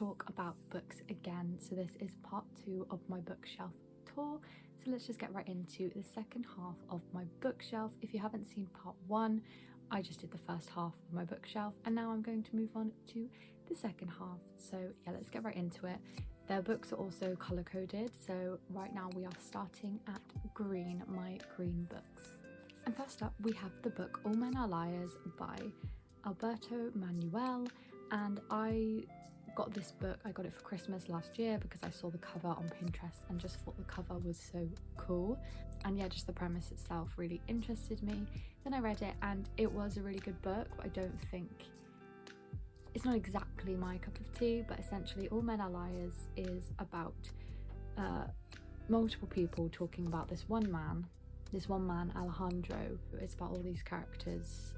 talk about books again. So this is part 2 of my bookshelf tour. So let's just get right into the second half of my bookshelf. If you haven't seen part 1, I just did the first half of my bookshelf, and now I'm going to move on to the second half. So yeah, let's get right into it. Their books are also color coded, so right now we are starting at green, my green books. And first up we have the book All Men Are Liars by Alberto Manguel, and I got this book, I got it for Christmas last year because I saw the cover on Pinterest and just thought the cover was so cool, and yeah, just the premise itself really interested me. Then I read it and it was a really good book, but I don't think it's not exactly my cup of tea. But essentially All Men Are Liars is about multiple people talking about this one man Alejandro. It's about all these characters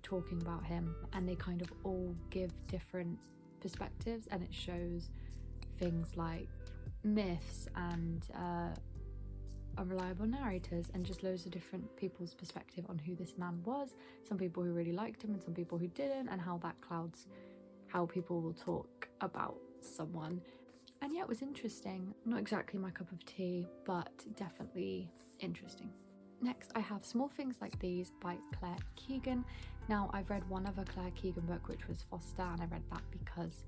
talking about him, and they kind of all give different perspectives, and it shows things like myths and unreliable narrators and just loads of different people's perspective on who this man was. Some people who really liked him and some people who didn't, and how that clouds how people will talk about someone. And yeah, it was interesting. Not exactly my cup of tea, but definitely interesting. Next I have Small Things Like These by Claire Keegan. Now I've read one other Claire Keegan book, which was Foster, and I read that because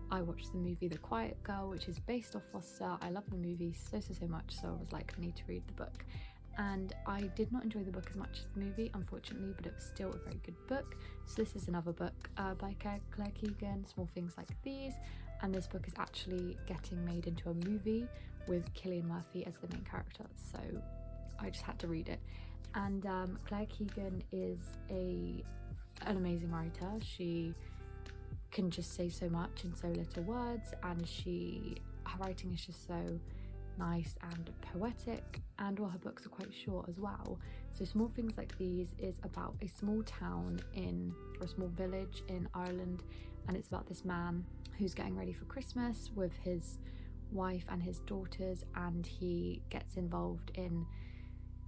I watched the movie The Quiet Girl, which is based off Foster. I love the movie so much, so I was like, I need to read the book. And I did not enjoy the book as much as the movie, unfortunately, but it was still a very good book. So this is another book by Claire Keegan, Small Things Like These, and this book is actually getting made into a movie with Cillian Murphy as the main character, so I just had to read it. And Claire Keegan is an amazing writer. She can just say so much in so little words, and her writing is just so nice and poetic, and all her books are quite short as well. So Small Things Like These is about a small town or a small village in Ireland, and it's about this man who's getting ready for Christmas with his wife and his daughters, and he gets involved in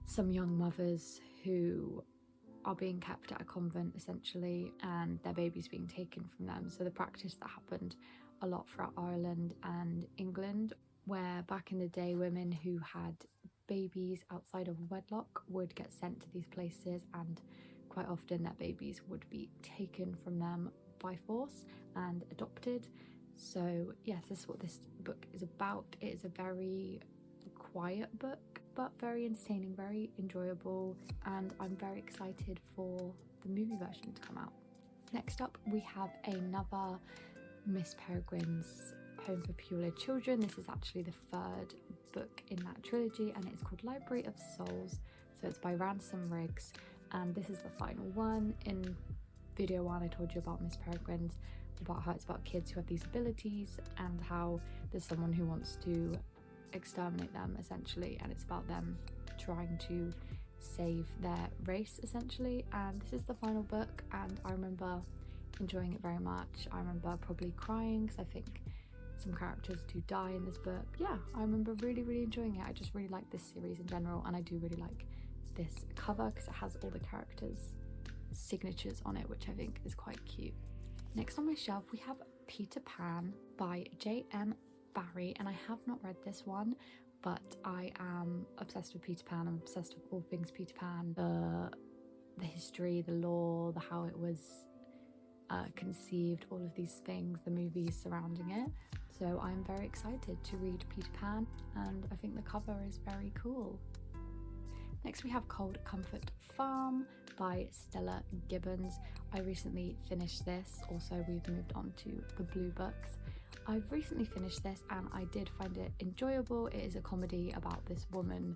some young mothers who are being kept at a convent essentially, and their babies being taken from them. So the practice that happened a lot throughout Ireland and England, where back in the day women who had babies outside of wedlock would get sent to these places, and quite often their babies would be taken from them by force and adopted. So yes, this is what this book is about. It is a very quiet book, but very entertaining, very enjoyable, and I'm very excited for the movie version to come out. Next up we have another Miss Peregrine's Home for Peculiar Children. This is actually the third book in that trilogy, and it's called Library of Souls. So it's by Ransom, and this is the final one. In video 1 I told you about Miss Peregrine's, about how it's about kids who have these abilities and how there's someone who wants to exterminate them essentially, and it's about them trying to save their race essentially. And this is the final book, and I remember enjoying it very much. I remember probably crying because I think some characters do die in this book. Yeah, I remember really enjoying it. I just really like this series in general, and I do really like this cover because it has all the characters' signatures on it, which I think is quite cute. Next on my shelf we have Peter Pan by J.M Barrie, and I have not read this one, but I am obsessed with Peter Pan. I'm obsessed with all things Peter Pan, the history, the lore, the how it was conceived, all of these things, the movies surrounding it. So I'm very excited to read Peter Pan, and I think the cover is very cool. Next we have Cold Comfort Farm by Stella Gibbons. I recently finished this. Also, we've moved on to the blue books. I've recently finished this and I did find it enjoyable. It is a comedy about this woman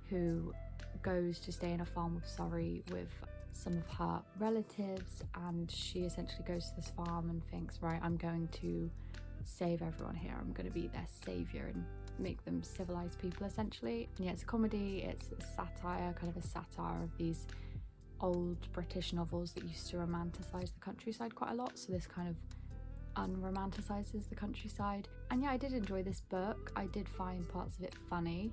who goes to stay in a farm of Surrey with some of her relatives, and she essentially goes to this farm and thinks, right, I'm going to save everyone here. I'm going to be their saviour and make them civilized people essentially. And yeah, it's a comedy, it's a satire, kind of a satire of these old British novels that used to romanticize the countryside quite a lot. So this kind of unromanticizes the countryside. And yeah, I did enjoy this book. I did find parts of it funny.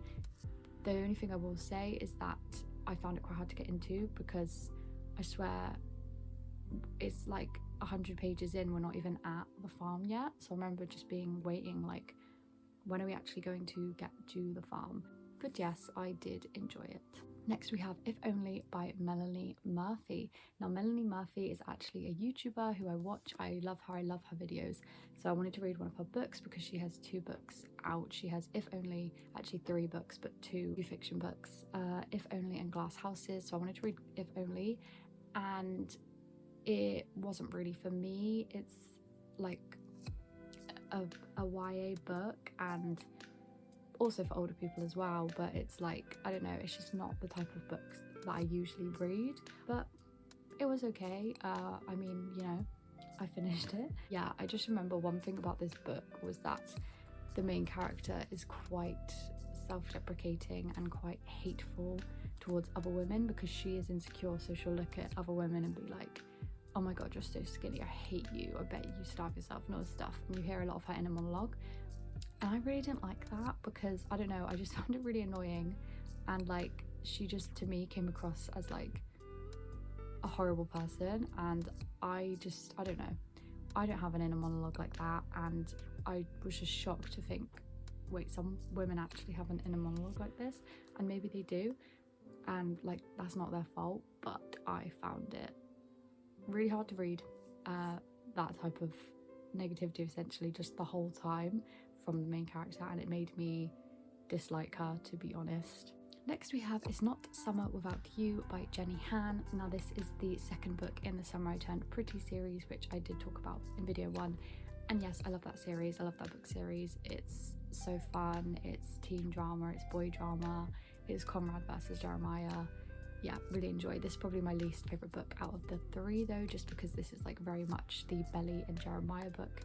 The only thing I will say is that I found it quite hard to get into because I swear it's like 100 pages in, we're not even at the farm yet. So I remember just waiting like, when are we actually going to get to the farm? But yes, I did enjoy it. Next we have If Only by Melanie Murphy. Now Melanie Murphy is actually a YouTuber who I watch. I love her videos. So I wanted to read one of her books because she has 2 books out. She has If Only, actually 3 books, but 2 fiction books, If Only and Glass Houses. So I wanted to read If Only, and it wasn't really for me. It's like a YA book, and also for older people as well, but it's like, I don't know, it's just not the type of books that I usually read, but it was okay. I mean, you know, I finished it. Yeah, I just remember one thing about this book was that the main character is quite self-deprecating and quite hateful towards other women because she is insecure, so she'll look at other women and be like, oh my god, you're so skinny, I hate you, I bet you starve yourself and all this stuff. And you hear a lot of her inner monologue. And I really didn't like that because, I don't know, I just found it really annoying, and like, she just to me came across as like a horrible person, and I don't know, I don't have an inner monologue like that, and I was just shocked to think, wait, some women actually have an inner monologue like this, and maybe they do, and like, that's not their fault, but I found it really hard to read, that type of negativity essentially just the whole time from the main character, and it made me dislike her, to be honest. Next we have It's Not Summer Without You by Jenny Han. Now this is the second book in the Summer I Turned Pretty series, which I did talk about in video 1, and yes, I love that series, I love that book series. It's so fun, it's teen drama, it's boy drama, it's Conrad versus Jeremiah. Yeah, really enjoy this. Probably my least favourite book out of the 3 though, just because this is like very much the Belly and Jeremiah book,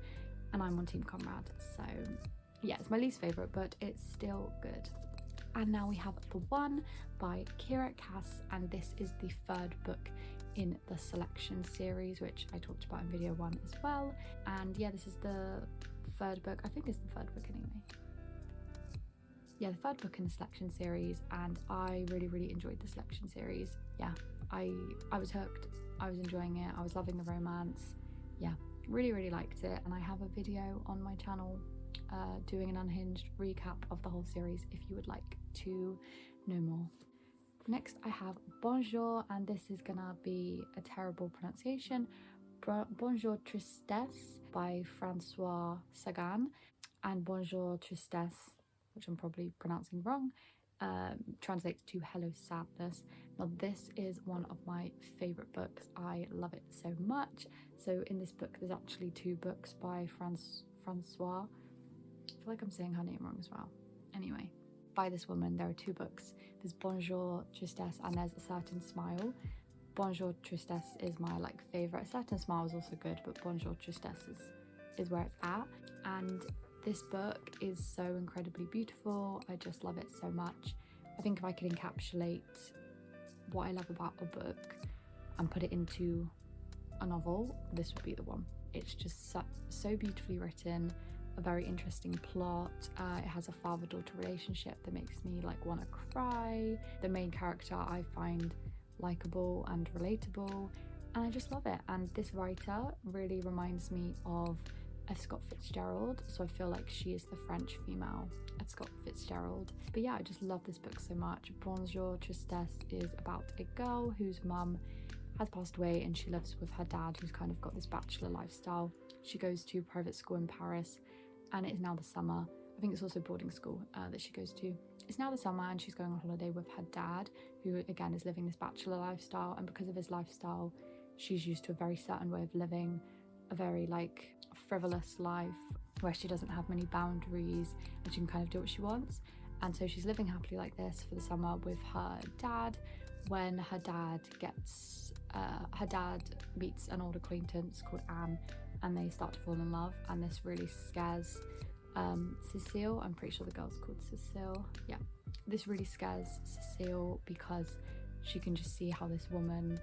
and I'm on Team Conrad, so yeah, it's my least favourite, but it's still good. And now we have The One by Kiera Cass, and this is the 3rd book in the Selection series, which I talked about in video 1 as well. And yeah, this is the 3rd book, I think it's the 3rd book anyway. Yeah, the 3rd book in the Selection series, and I really enjoyed the Selection series. Yeah, I was hooked, I was enjoying it, I was loving the romance. Yeah, really liked it, and I have a video on my channel doing an unhinged recap of the whole series if you would like to know more. Next I have Bonjour, and this is gonna be a terrible pronunciation, Bonjour Tristesse by Francoise Sagan, and Bonjour Tristesse, which I'm probably pronouncing wrong, translates to Hello Sadness. Now this is one of my favourite books, I love it so much. So in this book there's actually 2 books by Francoise, I feel like I'm saying her name wrong as well. Anyway, by this woman there are 2 books. There's Bonjour Tristesse and there's A Certain Smile. Bonjour Tristesse is my like favourite. A Certain Smile is also good, but Bonjour Tristesse is where it's at. And this book is so incredibly beautiful, I just love it so much. I think if I could encapsulate what I love about a book and put it into a novel, this would be the one. It's just so beautifully written, a very interesting plot. It has a father-daughter relationship that makes me like want to cry. The main character I find likable and relatable, and I just love it. And this writer really reminds me of F. Scott Fitzgerald, so I feel like she is the French female F. Scott Fitzgerald. But yeah, I just love this book so much. Bonjour Tristesse is about a girl whose mum has passed away and she lives with her dad, who's kind of got this bachelor lifestyle. She goes to private school in Paris, and it is now the summer. I think it's also boarding school that she goes to. It's now the summer and she's going on holiday with her dad, who again is living this bachelor lifestyle, and because of his lifestyle she's used to a very certain way of living, a very like frivolous life where she doesn't have many boundaries and she can kind of do what she wants. And so she's living happily like this for the summer with her dad, when her dad meets an old acquaintance called Anne, and they start to fall in love, and this really scares Cecile. I'm pretty sure the girl's called Cecile. Yeah, this really scares Cecile because she can just see how this woman,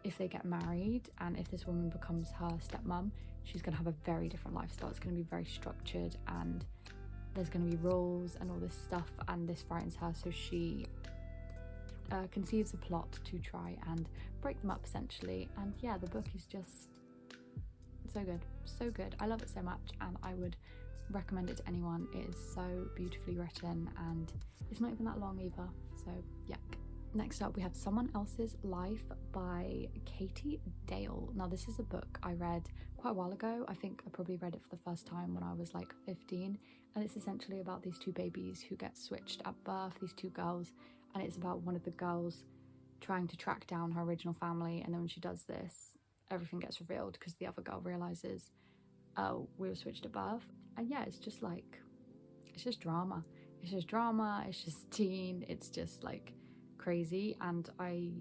if they get married and if this woman becomes her stepmom, she's going to have a very different lifestyle. It's going to be very structured and there's going to be rules and all this stuff, and this frightens her, so she conceives a plot to try and break them up essentially. And yeah, the book is just So good, so good. I love it so much, and I would recommend it to anyone. It is so beautifully written, and it's not even that long either, so yeah. Next up we have Someone Else's Life by Katie Dale. Now this is a book I read quite a while ago. I think I probably read it for the first time when I was like 15, and it's essentially about these two babies who get switched at birth, these two girls, and it's about one of the girls trying to track down her original family, and then when she does this, everything gets revealed because the other girl realizes, oh, we were switched at birth. And yeah, it's just like, it's just drama, it's just teen, it's just like crazy. And I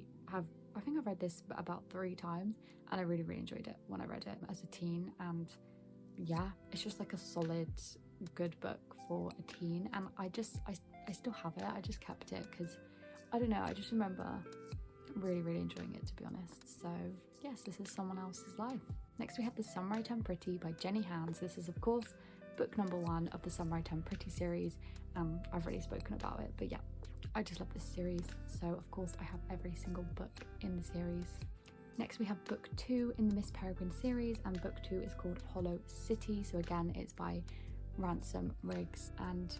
think I've read this about 3 times, and I really enjoyed it when I read it as a teen. And yeah, it's just like a solid good book for a teen, and I still have it. I just kept it because I don't know, I just remember really enjoying it, to be honest. So yes, this is Someone Else's Life. Next we have The Samurai Pretty by Jenny Hands. This is of course book number 1 of the Samurai Pretty series. I've already spoken about it, but yeah, I just love this series, so of course I have every single book in the series. Next we have book 2 in the Miss Peregrine series, and book 2 is called Hollow City. So again, it's by Ransom Riggs, and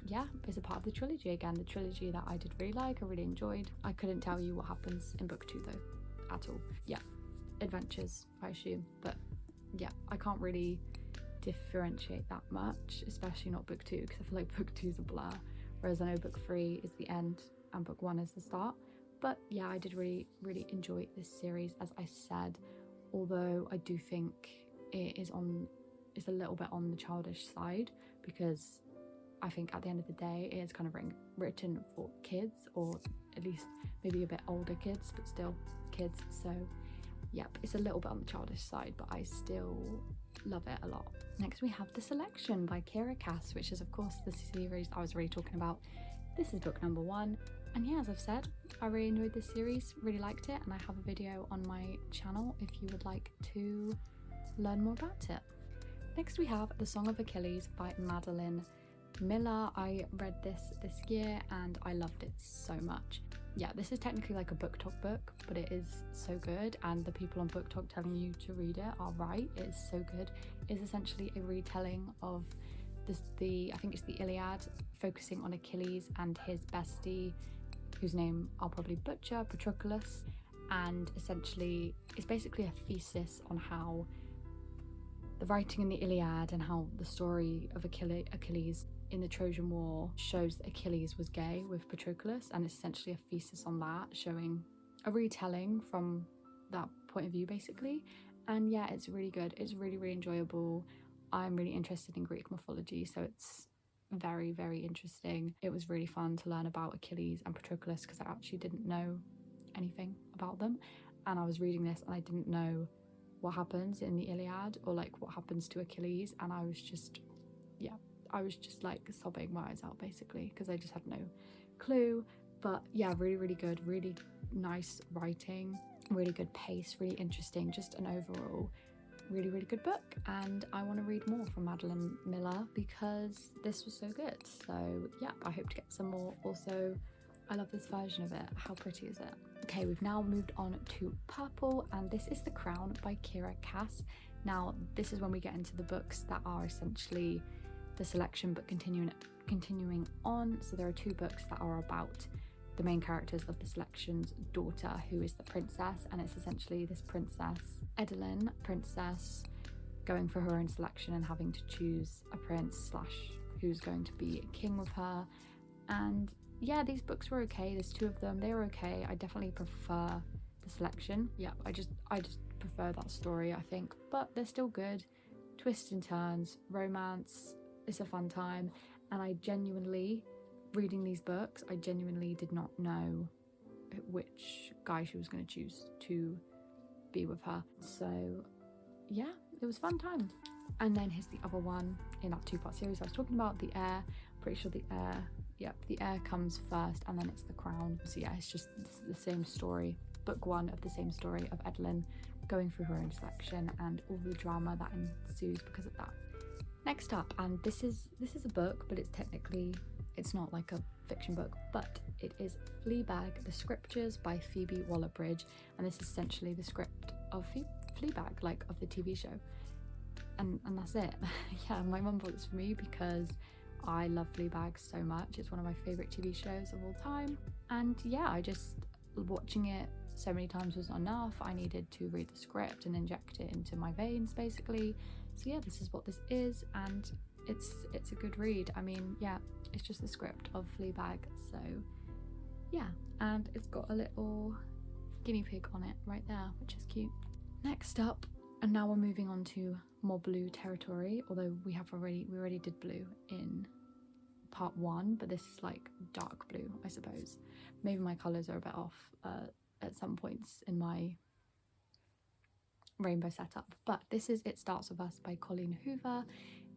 yeah, it's a part of the trilogy again, the trilogy that I did really like, I really enjoyed. I couldn't tell you what happens in book 2 though, at all. Yeah, adventures, I assume, but yeah, I can't really differentiate that much, especially not book 2, because I feel like book 2 is a blur, whereas I know book 3 is the end and book 1 is the start. But yeah, I did really enjoy this series, as I said, although I do think it is a little bit on the childish side, because I think at the end of the day it is kind of written for kids, or at least maybe a bit older kids, but still kids. So yep, it's a little bit on the childish side, but I still love it a lot. Next we have The Selection by Kiera Cass, which is of course the series I was already talking about. This is book number 1, and yeah, as I've said, I really enjoyed this series, really liked it, and I have a video on my channel if you would like to learn more about it. Next we have The Song of Achilles by Madeline Miller. I read this year and I loved it so much. Yeah, this is technically like a book talk book, but it is so good, and the people on book talk telling you to read it are right. It is so good. It's essentially a retelling of I think it's the Iliad, focusing on Achilles and his bestie, whose name I'll probably butcher, Patroclus, and essentially it's basically a thesis on how the writing in the Iliad and how the story of Achilles in the Trojan War shows that Achilles was gay with Patroclus, and it's essentially a thesis on that, showing a retelling from that point of view basically. And yeah, it's really good, it's really enjoyable. I'm really interested in Greek mythology, so it's very interesting. It was really fun to learn about Achilles and Patroclus, because I actually didn't know anything about them, and I was reading this and I didn't know what happens in the Iliad, or like what happens to Achilles, and I was just like sobbing my eyes out basically, because I just had no clue. But yeah, really good, really nice writing, really good pace, really interesting, just an overall really good book. And I want to read more from Madeline Miller because this was so good. So yeah, I hope to get some more. Also, I love this version of it. How pretty is it? Okay, we've now moved on to Purple, and this is The Crown by Kiera Cass. Now this is when we get into the books that are essentially the selection but continuing on. So there are 2 books that are about the main characters of the selection's daughter, who is the princess, and it's essentially this princess, Edelyn princess, going for her own selection and having to choose a prince / who's going to be king with her. And yeah, these books were okay. There's 2 of them, they were okay. I definitely prefer the selection. Yeah, I just prefer that story, I think, but they're still good. Twists and turns, romance, it's a fun time. And I genuinely, reading these books, I genuinely did not know which guy she was going to choose to be with her. So yeah, it was a fun time. And then here's the other one in that 2-part series I was talking about, The Heir. Pretty sure The Heir comes first, and then it's The Crown. So yeah, it's just the same story, book 1 of the same story of Edelyn going through her own selection and all the drama that ensues because of that. Next up, and this is a book, but it's not like a fiction book, but it is Fleabag, The Scriptures by Phoebe Waller-Bridge, and this is essentially the script of Fleabag, like of the TV show. and that's it. Yeah, my mum bought this for me because I love Fleabag so much. It's one of my favourite TV shows of all time, and yeah, I just, watching it so many times was not enough. I needed to read the script and inject it into my veins basically. So yeah, this is what this is, and it's a good read. I mean, yeah, it's just the script of Fleabag, so yeah, and it's got a little guinea pig on it right there, which is cute. Next up, and now we're moving on to more blue territory, although we already did blue in part 1, but this is like dark blue, I suppose. Maybe my colours are a bit off at some points in my rainbow setup, but this is It Starts With Us by Colleen Hoover.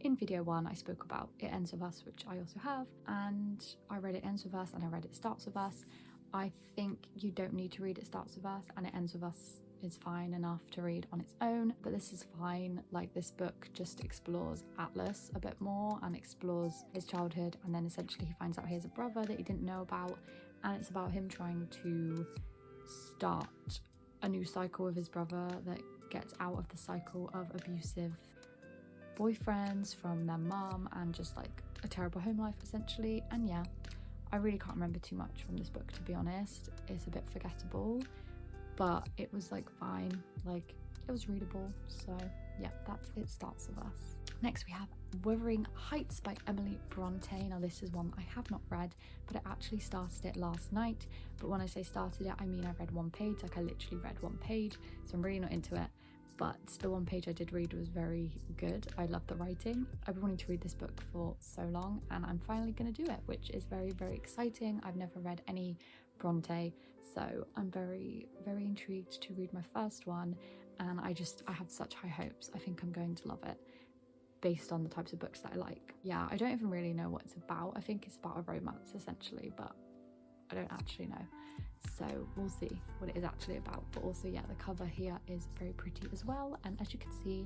In video 1 I spoke about It Ends With Us, which I also have, and I read It Ends With Us and I read It Starts With Us. I think you don't need to read It Starts With Us, and It Ends With Us is fine enough to read on its own, but this is fine. Like, this book just explores Atlas a bit more and explores his childhood, and then essentially he finds out he has a brother that he didn't know about, and it's about him trying to start a new cycle with his brother that gets out of the cycle of abusive boyfriends from their mum and just like a terrible home life essentially. And yeah, I really can't remember too much from this book, to be honest. It's a bit forgettable, but it was like fine, like it was readable. So yeah, that's It Starts With Us. Next we have Wuthering Heights by Emily Bronte. Now this is one I have not read, but I actually started it last night. But when I say started it, I mean I read one page, like I literally read one page, so I'm really not into it. But the one page I did read was very good. I love the writing. I've been wanting to read this book for so long, and I'm finally going to do it, which is very, very exciting. I've never read any Bronte, so I'm very, very intrigued to read my first one, and I have such high hopes. I think I'm going to love it based on the types of books that I like. Yeah, I don't even really know what it's about. I think it's about a romance essentially, but I don't actually know. So we'll see what it is actually about. But also, yeah, the cover here is very pretty as well. And as you can see,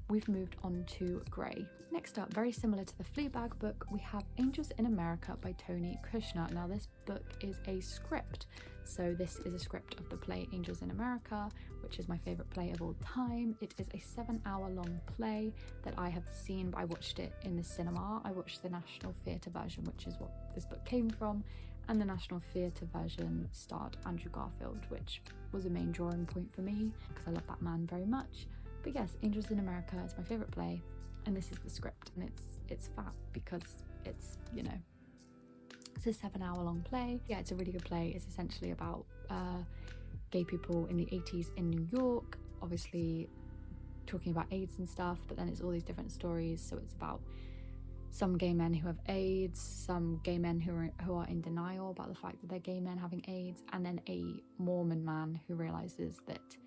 we've moved on to grey. Next up, very similar to the Fleabag book, we have Angels in America by Tony Kushner. Now this book is a script. So this is a script of the play Angels in America, which is my favourite play of all time. It is a 7-hour-long play that I have seen, but I watched it in the cinema. I watched the National Theatre version, which is what this book came from, and the National Theatre version starred Andrew Garfield, which was a main drawing point for me because I love that man very much. But yes, Angels in America is my favourite play, and this is the script, and it's fat because it's, you know, it's a 7-hour-long play. Yeah, it's a really good play. It's essentially about gay people in the 80s in New York, obviously talking about AIDS and stuff, but then it's all these different stories. So it's about some gay men who have AIDS, some gay men who are in denial about the fact that they're gay men having AIDS, and then a Mormon man who realizes that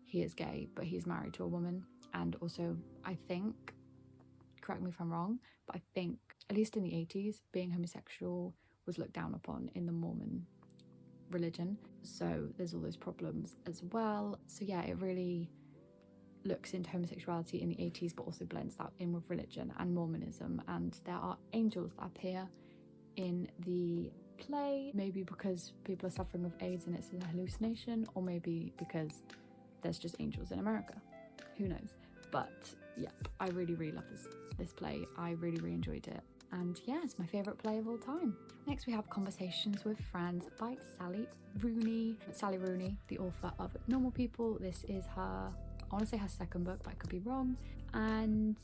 he is gay but he's married to a woman. And also, I think, correct me if I'm wrong, but I think at least in the 80s being homosexual was looked down upon in the Mormon religion, so there's all those problems as well. So yeah, it really looks into homosexuality in the 80s, but also blends that in with religion and Mormonism. And there are angels that appear in the play, maybe because people are suffering with AIDS and it's a hallucination, or maybe because there's just angels in America, who knows. But yeah, I really love this play. I really enjoyed it, and yeah, it's my favourite play of all time. Next we have Conversations with Friends by Sally Rooney, the author of Normal People. This is her, I want to say her second book, but I could be wrong. And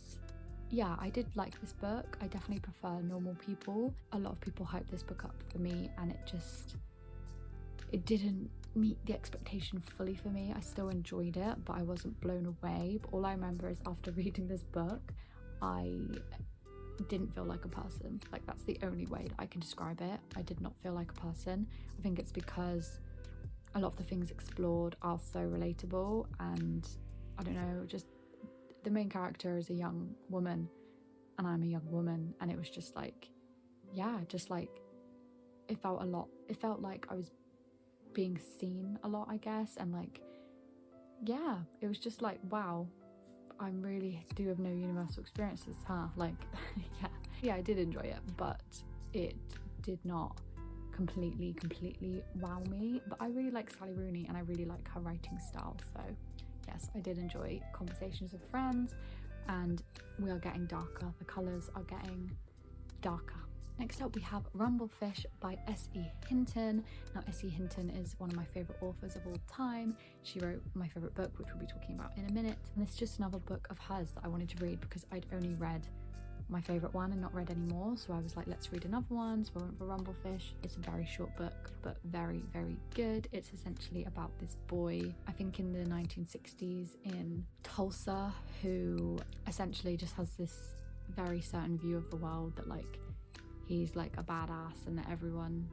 yeah, I did like this book. I definitely prefer Normal People. A lot of people hyped this book up for me, and it didn't meet the expectation fully for me. I still enjoyed it, but I wasn't blown away. But all I remember is after reading this book, I didn't feel like a person. Like, that's the only way that I can describe it. I did not feel like a person. I think it's because a lot of the things explored are so relatable, and I don't know, just the main character is a young woman and I'm a young woman, and it was just like, yeah, just like it felt like I was being seen a lot, I guess. And like, yeah, it was just like, wow, I really do have no universal experiences, huh? Like, yeah, I did enjoy it, but it did not completely wow me. But I really like Sally Rooney, and I really like her writing style, so yes, I did enjoy Conversations with Friends. and we are getting darker. The colours are getting darker. Next up we have Rumblefish by S.E Hinton. Now S.E Hinton is one of my favourite authors of all time. She wrote my favourite book, which we'll be talking about in a minute. And this is just another book of hers that I wanted to read because I'd only read my favourite one and not read any more, so I was like, let's read another one. So I went for Rumblefish. It's a very short book but very, very good. It's essentially about this boy, I think in the 1960s in Tulsa, who essentially just has this very certain view of the world that like he's like a badass and that everyone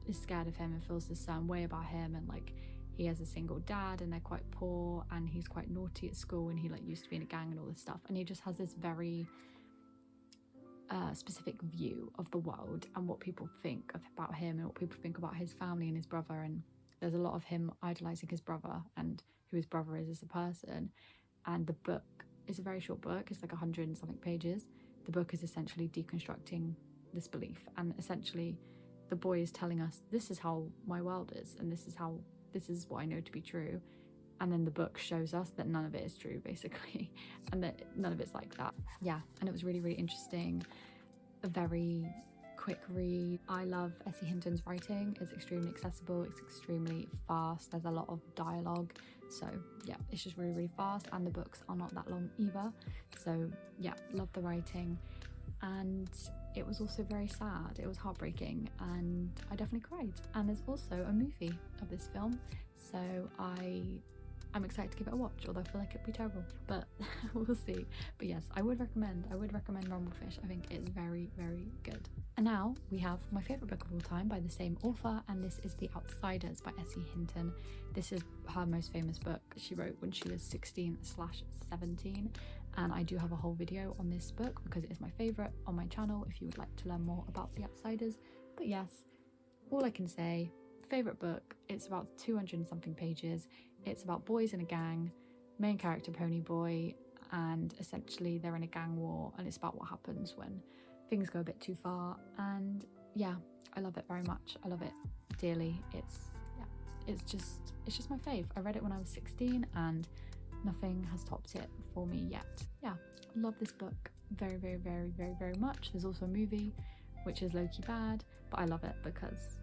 is scared of him and feels this certain way about him, and like he has a single dad and they're quite poor and he's quite naughty at school and he like used to be in a gang and all this stuff, and he just has this very specific view of the world and what people think about him and what people think about his family and his brother. And there's a lot of him idolizing his brother and who his brother is as a person. And the book is a very short book, it's like 100 and something pages. The book is essentially deconstructing this belief, and essentially the boy is telling us, this is how my world is and this is what I know to be true. And then the book shows us that none of it is true, basically, and that none of it's like that. Yeah, and it was really, really interesting. A very quick read. I love S.E Hinton's writing. It's extremely accessible, it's extremely fast, there's a lot of dialogue. So yeah, it's just really, really fast, and the books are not that long either. So yeah, love the writing. And it was also very sad. It was heartbreaking and I definitely cried. And there's also a movie of this film, so I'm excited to give it a watch, although I feel like it'd be terrible, but we'll see. But yes, I would recommend Rumblefish. I think it's very, very good. And now we have my favourite book of all time by the same author, and this is The Outsiders by S.E Hinton. This is her most famous book she wrote when she was 16/17, and I do have a whole video on this book because it is my favourite on my channel if you would like to learn more about The Outsiders. But yes, all I can say, favourite book. It's about 200 and something pages. It's about boys in a gang, main character Pony Boy, and essentially they're in a gang war, and it's about what happens when things go a bit too far. And yeah, I love it very much. I love it dearly. It's just my fave. I read it when I was 16 and nothing has topped it for me yet. Yeah, love this book very, very, very, very, very much. There's also a movie which is low-key bad, but I love it because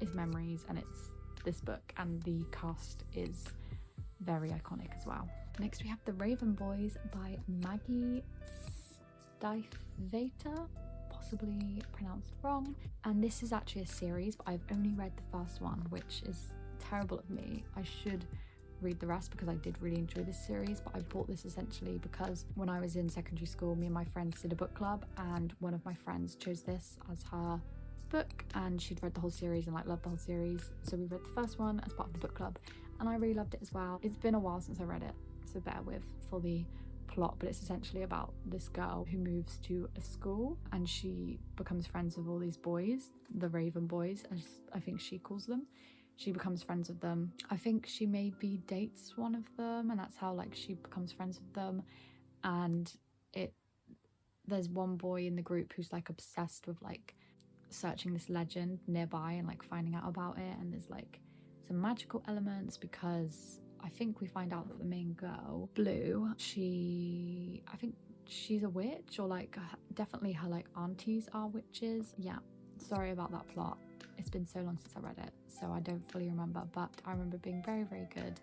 it's memories and it's this book, and the cast is very iconic as well. Next we have The Raven Boys by Maggie Stiefvater, possibly pronounced wrong, and this is actually a series, but I've only read the first one, which is terrible of me. I should read the rest because I did really enjoy this series, but I bought this essentially because when I was in secondary school, me and my friends did a book club, and one of my friends chose this as her book, and she'd read the whole series and like loved the whole series, so we read the first one as part of the book club, and I really loved it as well. It's been a while since I read it, so bear with for the plot, but it's essentially about this girl who moves to a school and she becomes friends with all these boys, the Raven Boys as I think she calls them. She becomes friends with them. I think she maybe dates one of them, and that's how like she becomes friends with them. And there's one boy in the group who's like obsessed with like searching this legend nearby and like finding out about it, and there's like some magical elements because I think we find out that the main girl, Blue, I think she's a witch, or like definitely her like aunties are witches. Yeah, sorry about that plot. It's been so long since I read it, so I don't fully remember, but I remember it being very, very good,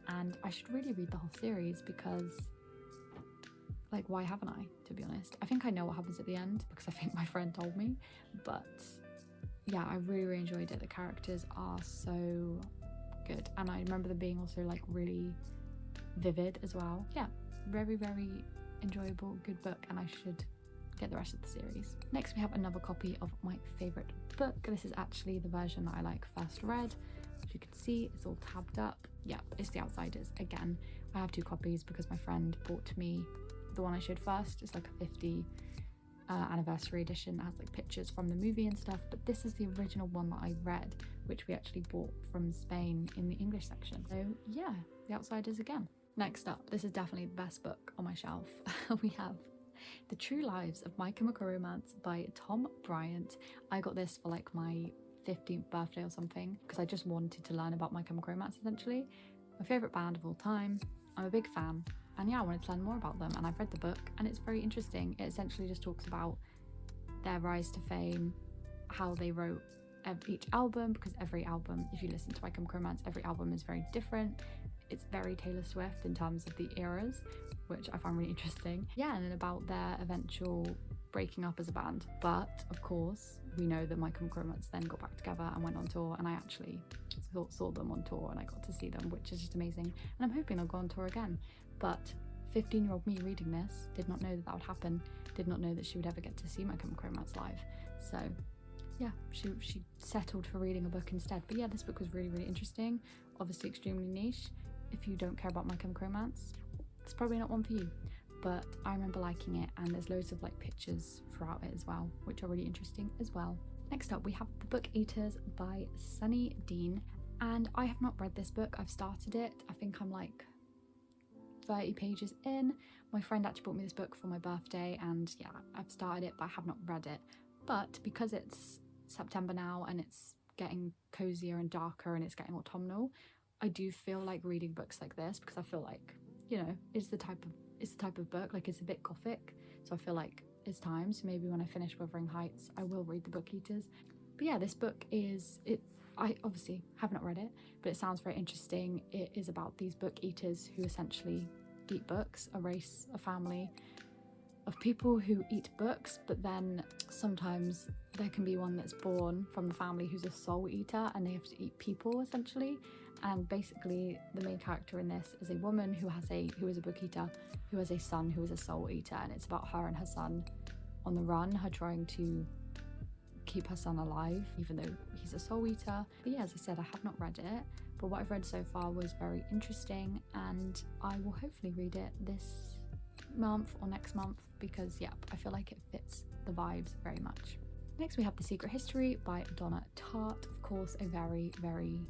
and I should really read the whole series because like, why haven't I, to be honest? I think I know what happens at the end because I think my friend told me, but yeah, I really, really enjoyed it. The characters are so good, and I remember them being also like really vivid as well. Yeah, very, very enjoyable, good book, and I should get the rest of the series. Next we have another copy of my favourite book. This is actually the version that I like first read. As you can see, it's all tabbed up. Yeah, it's The Outsiders again. I have two copies because my friend bought me the one I showed first. It's like a 50 anniversary edition that has like pictures from the movie and stuff, but this is the original one that I read, which we actually bought from Spain in the English section. So yeah, The Outsiders again. Next up, this is definitely the best book on my shelf. We have The True Lives of My Chemical Romance by Tom Bryant. I got this for like my 15th birthday or something because I just wanted to learn about My Chemical Romance essentially. My favourite band of all time. I'm a big fan And yeah, I wanted to learn more about them, and I've read the book and it's very interesting. It essentially just talks about their rise to fame, how they wrote each album, because every album, if you listen to My Chemical Romance, every album is very different. It's very Taylor Swift in terms of the eras, which I find really interesting. Yeah, and then about their eventual breaking up as a band. But of course, we know that My Chemical Romance then got back together and went on tour, and I actually saw them on tour and I got to see them, which is just amazing. And I'm hoping they'll go on tour again. But 15-year-old me reading this did not know that would happen, did not know that she would ever get to see My Chemical Romance live. So yeah, she settled for reading a book instead. But yeah, this book was really, really interesting, obviously extremely niche. If you don't care about My Chemical Romance, it's probably not one for you, but I remember liking it, and there's loads of like pictures throughout it as well, which are really interesting as well. Next up we have The Book Eaters by Sunny Dean, and I have not read this book. I've started it. I think I'm like 30 pages in. My friend actually bought me this book for my birthday, and yeah, I've started it, but I have not read it. But because it's September now and it's getting cozier and darker and it's getting autumnal, I do feel like reading books like this, because I feel like, you know, it's the type of book, like it's a bit gothic, so I feel like it's time. So maybe when I finish Wuthering Heights I will read The Book Eaters. But yeah, this book I obviously have not read it, but it sounds very interesting. It is about these book eaters who essentially eat books, a race, a family of people who eat books, but then sometimes there can be one that's born from the family who's a soul eater, and they have to eat people essentially. And basically the main character in this is a woman who is a book eater, who has a son who is a soul eater, and it's about her and her son on the run, her trying to keep her son alive even though he's a soul eater. But yeah, as I said, I have not read it, but what I've read so far was very interesting, and I will hopefully read it this month or next month, because yeah, I feel like it fits the vibes very much. Next we have The Secret History by Donna Tartt. Of course, a very, very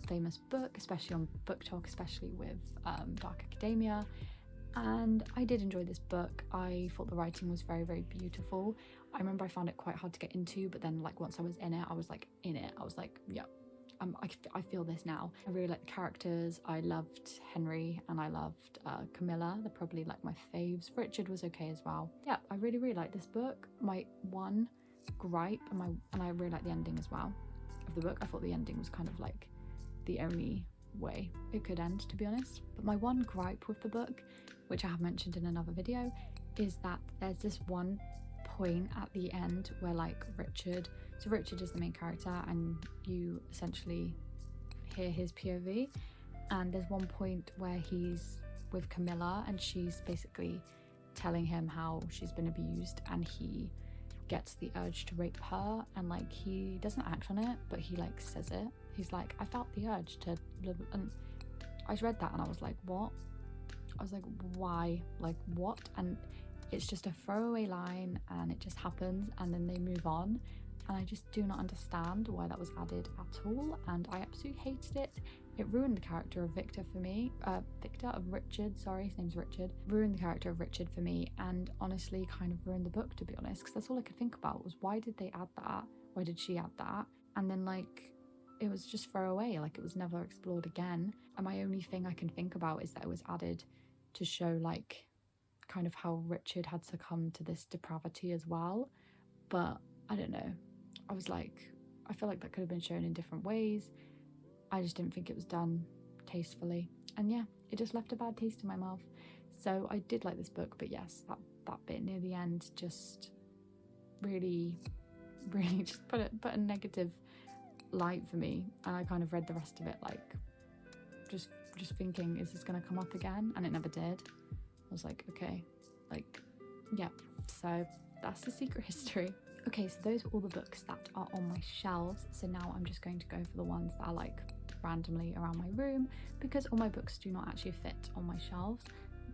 famous book, especially on Book Talk, especially with Dark Academia, and I did enjoy this book. I thought the writing was very, very beautiful. I remember I found it quite hard to get into, but then like once I was in it, I was like, yeah, I feel this now. I really liked the characters. I loved Henry and I loved Camilla. They're probably like my faves. Richard was okay as well. Yeah, I really, really liked this book. My one gripe, and I really liked the ending as well of the book. I thought the ending was kind of like the only way it could end, to be honest. But my one gripe with the book, which I have mentioned in another video, is that there's this one point at the end where like Richard is the main character, and you essentially hear his POV, and there's one point where he's with Camilla and she's basically telling him how she's been abused, and he gets the urge to rape her, and like he doesn't act on it, but he like says it. He's like, I felt the urge to live, and I read that and I was like, what? I was like, why? Like what? And it's just a throwaway line and it just happens, and then they move on, and I just do not understand why that was added at all, and I absolutely hated it. It ruined the character of Victor for me. Richard, sorry, his name's Richard. Ruined the character of Richard for me, and honestly kind of ruined the book, to be honest, because that's all I could think about was, why did they add that? Why did she add that? And then like it was just throwaway, like it was never explored again. And my only thing I can think about is that it was added to show like kind of how Richard had succumbed to this depravity as well. But I don't know, I was like, I feel like that could have been shown in different ways. I just didn't think it was done tastefully, and yeah, it just left a bad taste in my mouth. So I did like this book, but yes, that bit near the end just really just put a negative light for me, and I kind of read the rest of it like just thinking, is this gonna come up again? And it never did. I was like, okay, like yeah, so that's The Secret History. Okay, so those are all the books that are on my shelves. So now I'm just going to go for the ones that are like randomly around my room, because all my books do not actually fit on my shelves,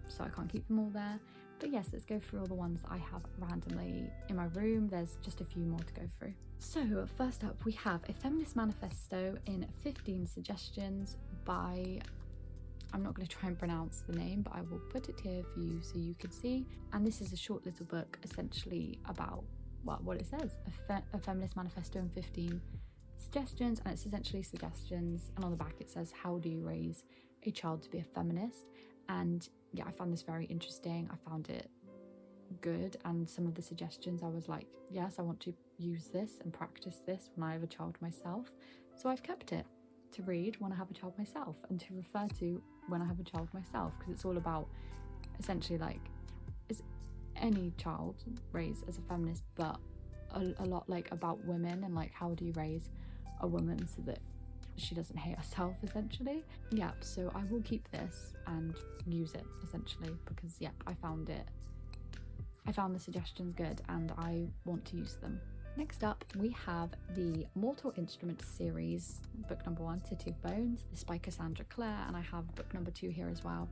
so I can't keep them all there. But yes, let's go through all the ones that I have randomly in my room. There's just a few more to go through. So first up we have A Feminist Manifesto in 15 Suggestions by, I'm not going to try and pronounce the name, but I will put it here for you so you can see. And this is a short little book essentially about, well, what it says, a feminist manifesto in 15 suggestions, and it's essentially suggestions, and on the back it says, how do you raise a child to be a feminist? And yeah, I found this very interesting. I found it good, and some of the suggestions I was like, yes, I want to use this and practice this when I have a child myself. So I've kept it to read when I have a child myself and to refer to when I have a child myself, because it's all about essentially like, is any child raised as a feminist, but a lot like about women and like how do you raise a woman so that she doesn't hate herself, essentially. Yeah, so I will keep this and use it essentially because yeah, I found the suggestions good and I want to use them. Next up, we have the Mortal Instruments series, book number 1, City of Bones. This is by Cassandra Clare, and I have book number 2 here as well.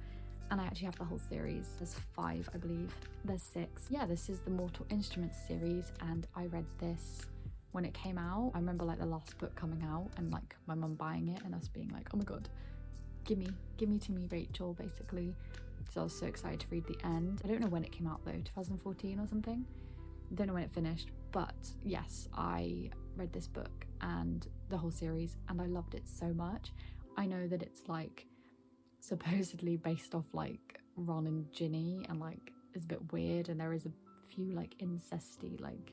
And I actually have the whole series. There's 5, I believe. There's 6. Yeah, this is the Mortal Instruments series, and I read this when it came out. I remember like the last book coming out and like my mum buying it and us being like, oh my god, give me to me, Rachel, basically. So I was so excited to read the end. I don't know when it came out though, 2014 or something. I don't know when it finished, but yes, I read this book and the whole series and I loved it so much. I know that it's like supposedly based off like Ron and Ginny and like it's a bit weird and there is a few like incesty like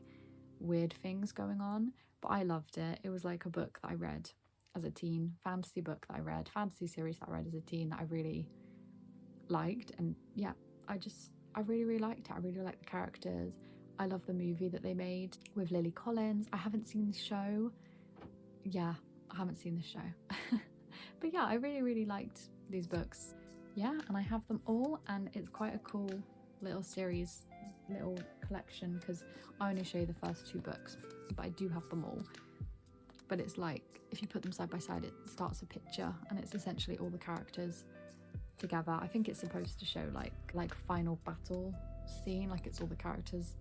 weird things going on, but I loved it. It was like a book that I read as a teen, fantasy book that I read, fantasy series that I read as a teen that I really liked, and yeah, I really liked it. I really liked the characters. I love the movie that they made with Lily Collins. I haven't seen the show. Yeah, I haven't seen the show. But yeah, I really liked these books. Yeah, and I have them all, and it's quite a cool little series, little collection, because I only show you the first 2 books, but I do have them all. But it's like, if you put them side by side, it starts a picture, and it's essentially all the characters together. I think it's supposed to show like final battle scene, like it's all the characters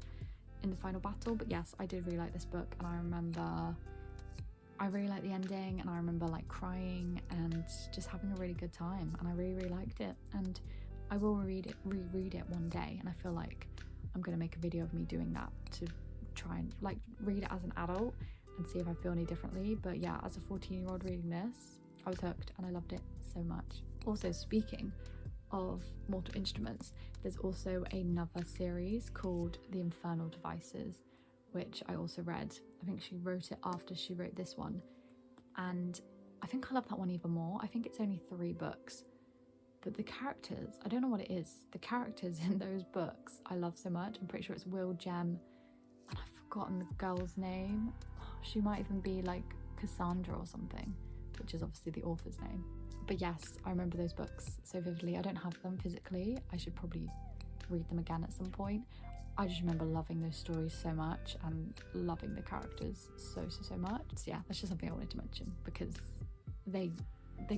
in the final battle. But yes, I did really like this book, and I remember I really liked the ending, and I remember like crying and just having a really good time, and I really liked it, and I will reread it one day, and I feel like I'm gonna make a video of me doing that to try and like read it as an adult and see if I feel any differently. But yeah, as a 14-year-old reading this, I was hooked and I loved it so much. Also, speaking of Mortal Instruments, there's also another series called The Infernal Devices, which I also read. I think she wrote it after she wrote this one, and I think I love that one even more. I think it's only 3 books, but the characters, I don't know what it is, the characters in those books I love so much. I'm pretty sure it's Will, Jem, and I've forgotten the girl's name. She might even be like Cassandra or something, which is obviously the author's name. But yes, I remember those books so vividly. I don't have them physically. I should probably read them again at some point. I just remember loving those stories so much and loving the characters so much. So yeah, that's just something I wanted to mention because they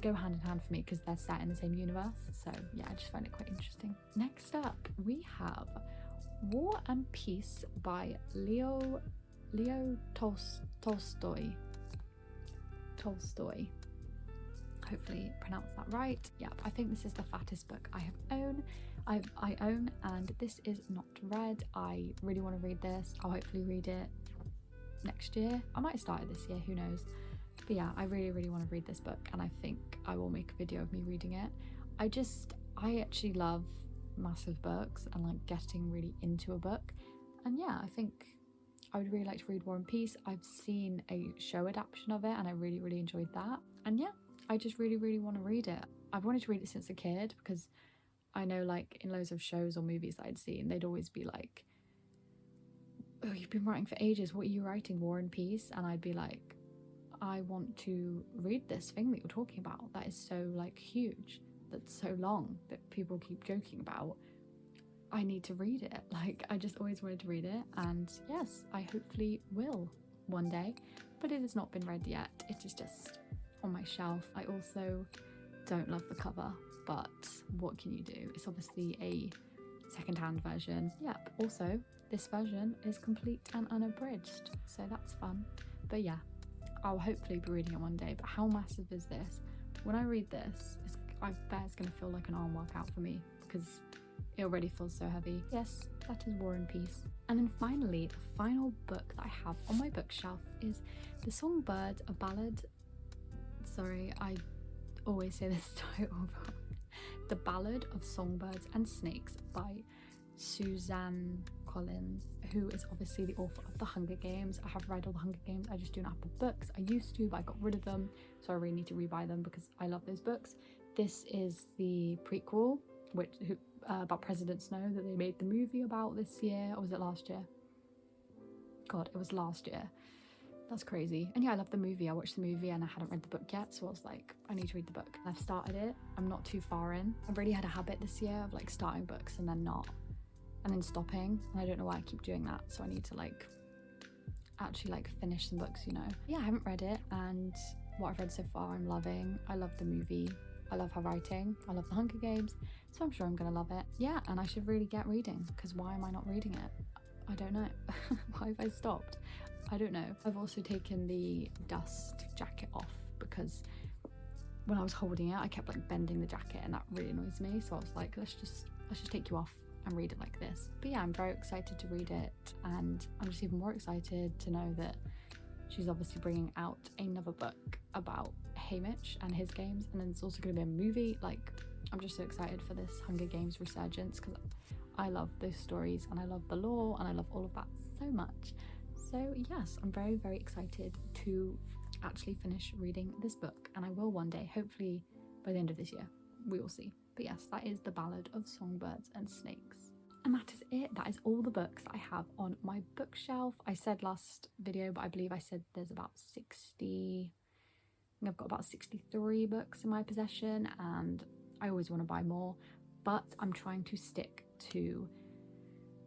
go hand in hand for me because they're set in the same universe. So yeah, I just find it quite interesting. Next up, we have War and Peace by Leo Tolstoy. Hopefully pronounced that right. Yeah, I think this is the fattest book I own, and this is not read. I really want to read this. I'll hopefully read it next year. I might start it this year, who knows. But yeah, I really want to read this book, and I think I will make a video of me reading it. I actually love massive books and like getting really into a book, and yeah, I think I would really like to read War and Peace. I've seen a show adaptation of it and I really enjoyed that, and yeah, I just really want to read it. I've wanted to read it since a kid because I know like in loads of shows or movies that I'd seen, they'd always be like, oh, you've been writing for ages, what are you writing, War and Peace? And I'd be like, I want to read this thing that you're talking about that is so like huge, that's so long, that people keep joking about. I need to read it. Like, I just always wanted to read it, and yes, I hopefully will one day, but it has not been read yet. It is just on my shelf. I also don't love the cover, but what can you do? It's obviously a second-hand version. Yep, also this version is complete and unabridged, so that's fun. But yeah, I'll hopefully be reading it one day. But how massive is this? When I read this, I bet it's going to feel like an arm workout for me because it already feels so heavy. Yes, that is War and Peace. And then finally, the final book that I have on my bookshelf is The Songbird, a ballad. Sorry, I always say this title wrong. The Ballad of Songbirds and Snakes by Suzanne Collins, who is obviously the author of The Hunger Games. I have read all The Hunger Games, I just do not have the books. I used to, but I got rid of them, so I really need to rebuy them because I love those books. This is the prequel, about President Snow that they made the movie about this year, or was it last year? God, it was last year. That's crazy. And yeah, I love the movie. I watched the movie and I hadn't read the book yet, so I was like, I need to read the book. I've started it. I'm not too far in. I've really had a habit this year of like starting books and then not, and then stopping, and I don't know why I keep doing that, so I need to like actually like finish some books, you know. Yeah, I haven't read it, and what I've read so far I'm loving. I love the movie, I love her writing, I love The Hunger Games, so I'm sure I'm gonna love it. Yeah, and I should really get reading, because why am I not reading it? I don't know. Why have I stopped? I don't know. I've also taken the dust jacket off because when I was holding it I kept like bending the jacket and that really annoys me, so I was like, let's just take you off and read it like this. But yeah, I'm very excited to read it, and I'm just even more excited to know that she's obviously bringing out another book about Hamish and his games, and then it's also going to be a movie. Like, I'm just so excited for this Hunger Games resurgence because I love those stories and I love the lore and I love all of that so much. So yes, I'm very, very excited to actually finish reading this book, and I will one day, hopefully by the end of this year. We will see. But yes, that is The Ballad of Songbirds and Snakes. And that is it. That is all the books I have on my bookshelf. I said last video, but I believe I said there's about 60, I think I've got about 63 books in my possession, and I always want to buy more, but I'm trying to stick to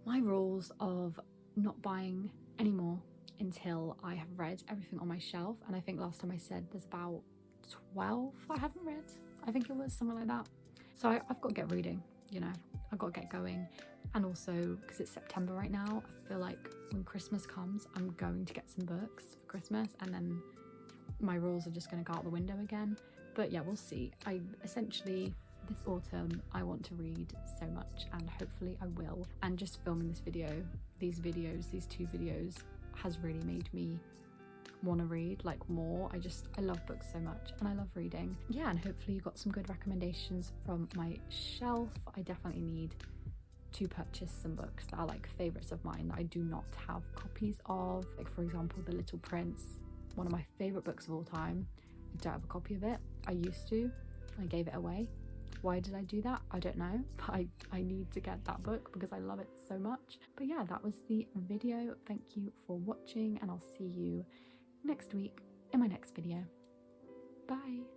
my rules of not buying any more until I have read everything on my shelf. And I think last time I said there's about 12 I haven't read. I think it was something like that. So I've got to get reading, you know, I've got to get going. And also because it's September right now, I feel like when Christmas comes I'm going to get some books for Christmas, and then my rules are just going to go out the window again. But yeah, we'll see. I essentially, this autumn I want to read so much, and hopefully I will. And just filming this video, these two videos has really made me want to read like more. I love books so much and I love reading. Yeah, and hopefully you got some good recommendations from my shelf. I definitely need to purchase some books that are like favorites of mine that I do not have copies of. Like for example, The Little Prince, one of my favorite books of all time. I don't have a copy of it. I used to. I gave it away. Why did I do that? I don't know, but I need to get that book because I love it so much. But yeah, that was the video. Thank you for watching, and I'll see you next week in my next video. Bye.